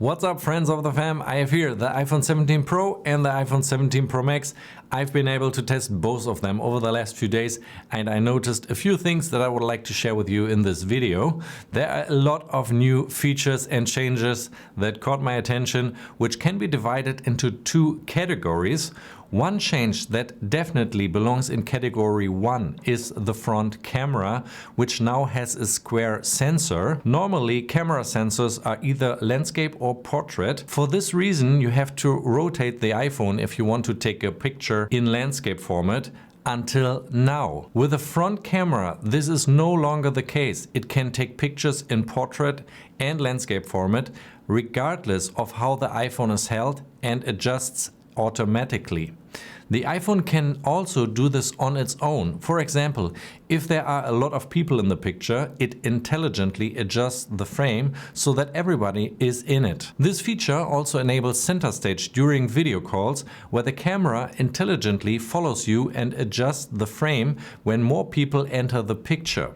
What's up, friends of the fam? I have here the iPhone 17 Pro and the iPhone 17 Pro Max. I've been able to test both of them over the last few days and I noticed a few things that I would like to share with you in this video. There are a lot of new features and changes that caught my attention, which can be divided into two categories. One change that definitely belongs in category 1 is the front camera, which now has a square sensor. Normally, camera sensors are either landscape or portrait. For this reason, you have to rotate the iPhone if you want to take a picture in landscape format. Until now. With the front camera, this is no longer the case. It can take pictures in portrait and landscape format, regardless of how the iPhone is held, and adjusts automatically. The iPhone can also do this on its own. For example, if there are a lot of people in the picture, it intelligently adjusts the frame so that everybody is in it. This feature also enables center stage during video calls, where the camera intelligently follows you and adjusts the frame when more people enter the picture.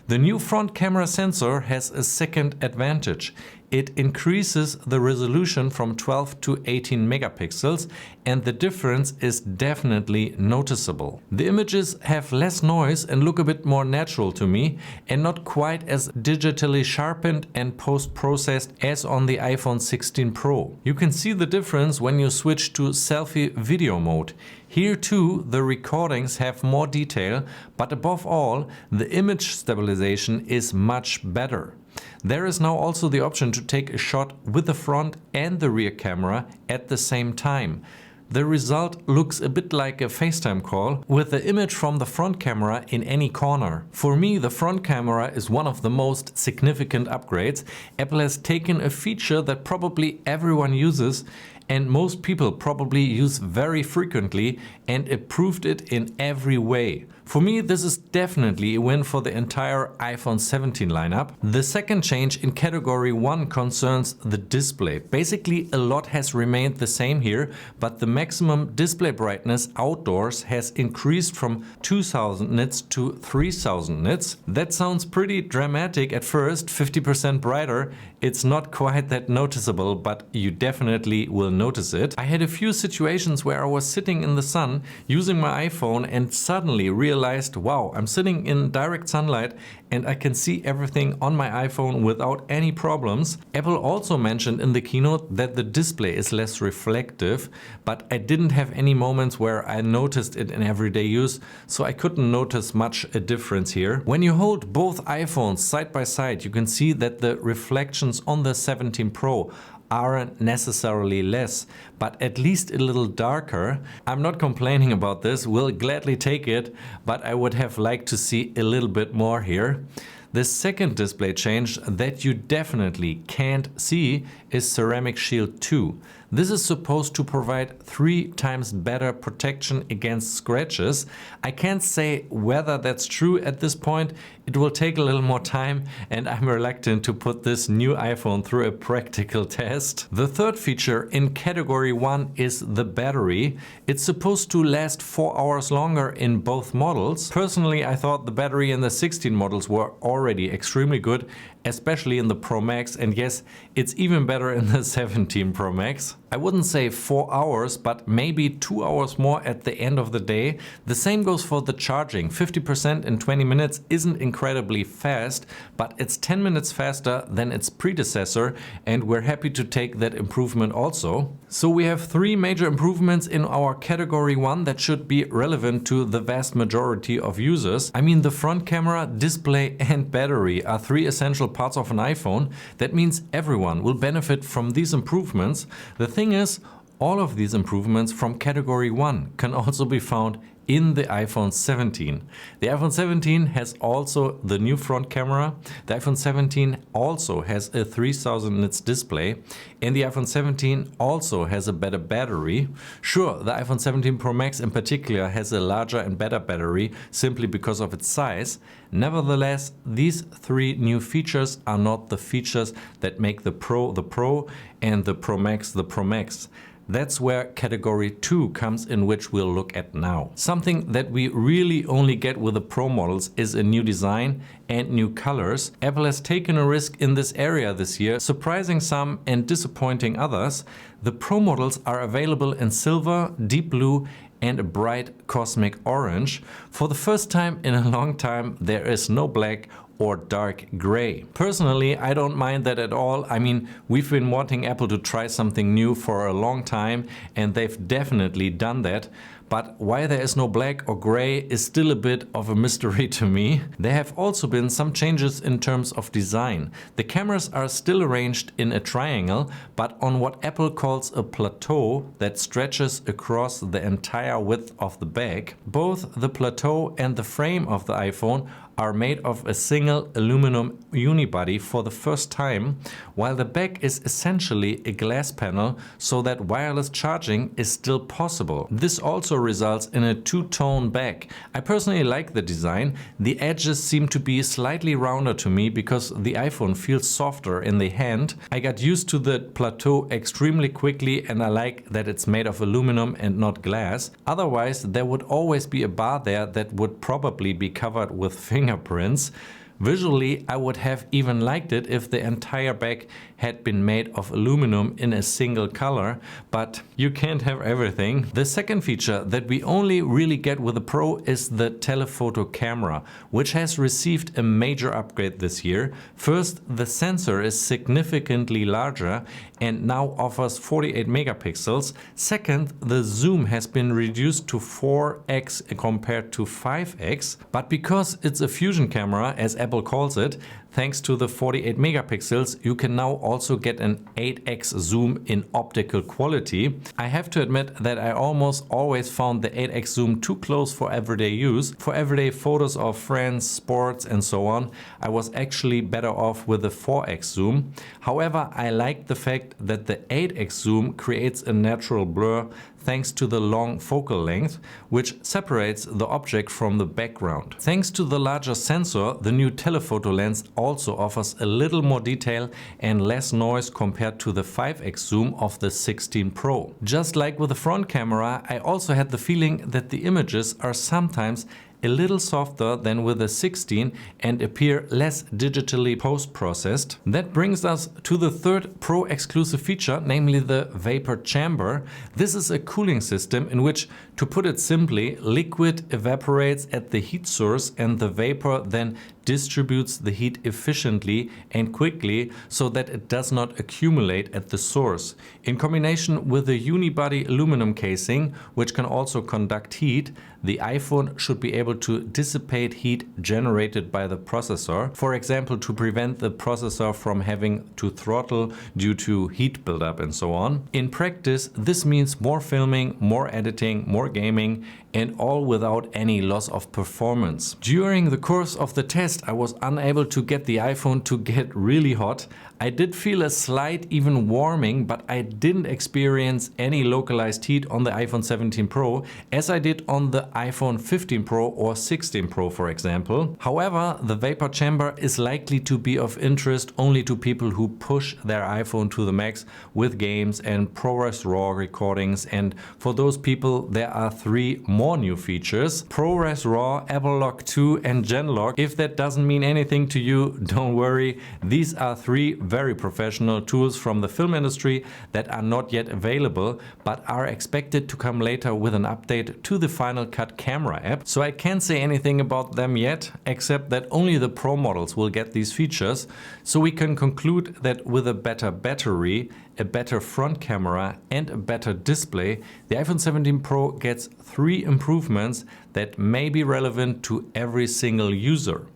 The new front camera sensor has a second advantage. It increases the resolution from 12 to 18 megapixels, and the difference is definitely noticeable. The images have less noise and look a bit more natural to me, and not quite as digitally sharpened and post-processed as on the iPhone 16 Pro. You can see the difference when you switch to selfie video mode. Here too, the recordings have more detail, but above all, the image stabilization is much better. There is now also the option to take a shot with the front and the rear camera at the same time. The result looks a bit like a FaceTime call with the image from the front camera in any corner. For me, the front camera is one of the most significant upgrades. Apple has taken a feature that probably everyone uses and most people probably use very frequently and improved it in every way. For me, this is definitely a win for the entire iPhone 17 lineup. The second change in category 1 concerns the display. Basically, a lot has remained the same here, but the maximum display brightness outdoors has increased from 2000 nits to 3000 nits. That sounds pretty dramatic at first, 50% brighter. It's not quite that noticeable, but you definitely will notice it. I had a few situations where I was sitting in the sun using my iPhone and suddenly realized, wow, I'm sitting in direct sunlight and I can see everything on my iPhone without any problems. Apple also mentioned in the keynote that the display is less reflective, but I didn't have any moments where I noticed it in everyday use, so I couldn't notice much a difference here. When you hold both iPhones side by side, you can see that the reflections on the 17 Pro aren't necessarily less, but at least a little darker. I'm not complaining about this, will gladly take it, but I would have liked to see a little bit more here. The second display change that you definitely can't see is Ceramic Shield 2. This is supposed to provide 3 times better protection against scratches. I can't say whether that's true at this point. It will take a little more time and I'm reluctant to put this new iPhone through a practical test. The third feature in category 1 is the battery. It's supposed to last 4 hours longer in both models. Personally, I thought the battery in the 16 models were already extremely good, especially in the Pro Max, and yes, it's even better in the 17 Pro Max. I wouldn't say 4 hours, but maybe 2 hours more at the end of the day. The same goes for the charging. 50% in 20 minutes isn't incredibly fast, but it's 10 minutes faster than its predecessor, and we're happy to take that improvement also. So we have 3 major improvements in our category 1 that should be relevant to the vast majority of users. I mean, the front camera, display and battery are 3 essential parts of an iPhone. That means everyone will benefit from these improvements. The thing is, all of these improvements from category 1 can also be found in the iPhone 17. The iPhone 17 has also the new front camera. The iPhone 17 also has a 3000 nits display, and the iPhone 17 also has a better battery. Sure, the iPhone 17 Pro Max in particular has a larger and better battery simply because of its size. Nevertheless, these 3 new features are not the features that make the Pro and the Pro Max the Pro Max. That's where category 2 comes in, which we'll look at now. Something that we really only get with the Pro models is a new design and new colors. Apple has taken a risk in this area this year, surprising some and disappointing others. The Pro models are available in silver, deep blue, and a bright cosmic orange. For the first time in a long time, there is no black or dark gray. Personally, I don't mind that at all. I mean, we've been wanting Apple to try something new for a long time, and they've definitely done that. But why there is no black or gray is still a bit of a mystery to me. There have also been some changes in terms of design. The cameras are still arranged in a triangle, but on what Apple calls a plateau that stretches across the entire width of the back. Both the plateau and the frame of the iPhone are made of a single aluminum unibody for the first time, while the back is essentially a glass panel so that wireless charging is still possible. This also results in a two-tone back. I personally like the design. The edges seem to be slightly rounder to me because the iPhone feels softer in the hand. I got used to the plateau extremely quickly, and I like that it's made of aluminum and not glass. Otherwise, there would always be a bar there that would probably be covered with fingerprints. Visually, I would have even liked it if the entire back had been made of aluminum in a single color, but you can't have everything. The second feature that we only really get with the Pro is the telephoto camera, which has received a major upgrade this year. First, the sensor is significantly larger and now offers 48 megapixels. Second, the zoom has been reduced to 4x compared to 5x, but because it's a fusion camera, as Apple calls it, thanks to the 48 megapixels, you can now also get an 8x zoom in optical quality. I have to admit that I almost always found the 8x zoom too close for everyday use. For everyday photos of friends, sports and so on, I was actually better off with the 4x zoom. However, I like the fact that the 8x zoom creates a natural blur thanks to the long focal length, which separates the object from the background. Thanks to the larger sensor, the new telephoto lens also offers a little more detail and less noise compared to the 5x zoom of the 16 Pro. Just like with the front camera, I also had the feeling that the images are sometimes a little softer than with the 16 and appear less digitally post-processed. That brings us to the third Pro exclusive feature, namely the vapor chamber. This is a cooling system in which, to put it simply, liquid evaporates at the heat source and the vapor then distributes the heat efficiently and quickly so that it does not accumulate at the source. In combination with the unibody aluminum casing, which can also conduct heat, the iPhone should be able to dissipate heat generated by the processor, for example, to prevent the processor from having to throttle due to heat buildup and so on. In practice, this means more filming, more editing, more gaming, and all without any loss of performance. During the course of the test, I was unable to get the iPhone to get really hot. I did feel a slight even warming, but I didn't experience any localized heat on the iPhone 17 Pro as I did on the iPhone 15 Pro or 16 Pro, for example. However, the vapor chamber is likely to be of interest only to people who push their iPhone to the max with games and ProRes RAW recordings, and for those people there are three more new features: ProRes RAW, Apple Lock 2 and Genlock. If that doesn't mean anything to you, don't worry. These are three very professional tools from the film industry that are not yet available but are expected to come later with an update to the Final Cut camera app. So I can't say anything about them yet, except that only the Pro models will get these features. So we can conclude that with a better battery, a better front camera and a better display, the iPhone 17 Pro gets three improvements that may be relevant to every single user.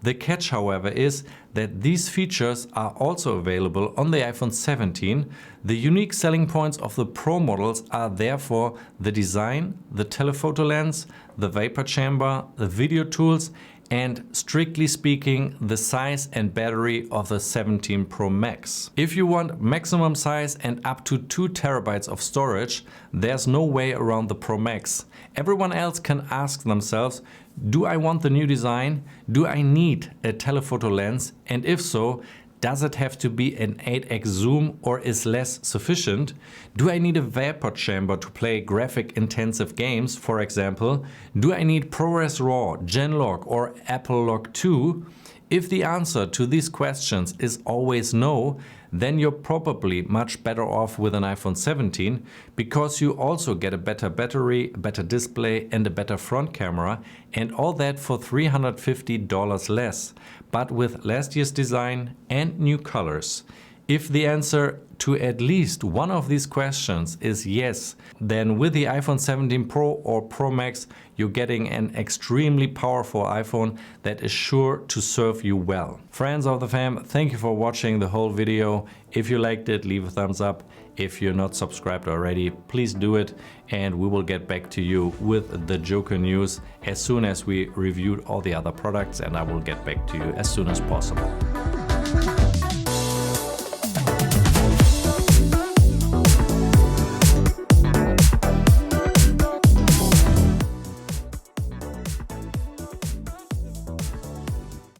The catch, however, is that these features are also available on the iPhone 17. The unique selling points of the Pro models are therefore the design, the telephoto lens, the vapor chamber, the video tools, and strictly speaking, the size and battery of the 17 Pro Max. If you want maximum size and up to 2 terabytes of storage, there's no way around the Pro Max. Everyone else can ask themselves, do I want the new design? Do I need a telephoto lens? And if so, Does it have to be an 8x zoom or is less sufficient? Do I need a vapor chamber to play graphic intensive games, for example? Do I need ProRes RAW, Genlock or Apple Lock 2? If the answer to these questions is always no, then you're probably much better off with an iPhone 17 because you also get a better battery, a better display and a better front camera, and all that for $350 less, but with last year's design and new colors. If the answer to at least one of these questions is yes, then with the iPhone 17 Pro or Pro Max, you're getting an extremely powerful iPhone that is sure to serve you well. Friends of the fam, thank you for watching the whole video. If you liked it, leave a thumbs up. If you're not subscribed already, please do it, and we will get back to you with the JOCR news as soon as we reviewed all the other products, and I will get back to you as soon as possible.